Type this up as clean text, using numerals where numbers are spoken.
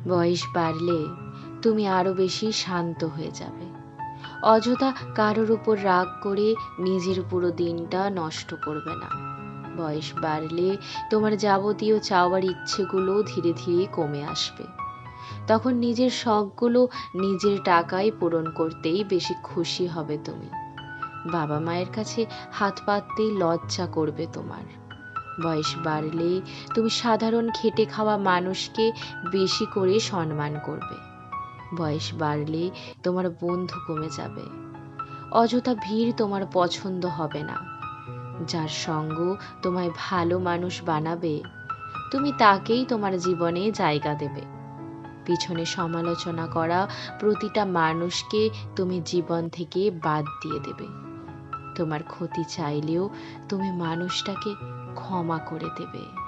বয়স বাড়লে তুমি আরো বেশি শান্ত হয়ে যাবে। অযথা কারোর উপর রাগ করে নিজের পুরো দিনটা নষ্ট করবে না। বয়স বাড়লে তোমার যাবতীয় চাওয়ার ইচ্ছেগুলো ধীরে ধীরে কমে আসবে। তখন নিজের শখগুলো নিজের টাকায় পূরণ করতেই বেশি খুশি হবে তুমি। বাবা মায়ের কাছে হাত পাততেই লজ্জা করবে তোমার। বয়স বাড়লে তুমি সাধারণ খেটে খাওয়া মানুষকে বেশি করে সম্মান করবে। বয়স বাড়লে তোমার বন্ধু কমে যাবে। অযথা ভিড় তোমার পছন্দ হবে না। যার সঙ্গ তোমায় ভালো মানুষ বানাবে, তুমি তাকেই তোমার জীবনে জায়গা দেবে। পিছনে সমালোচনা করা প্রতিটা মানুষকে তুমি জীবন থেকে বাদ দিয়ে দেবে। তোমার ক্ষতি চাইলেও তুমি মানুষটাকে ক্ষমা করে দেবে।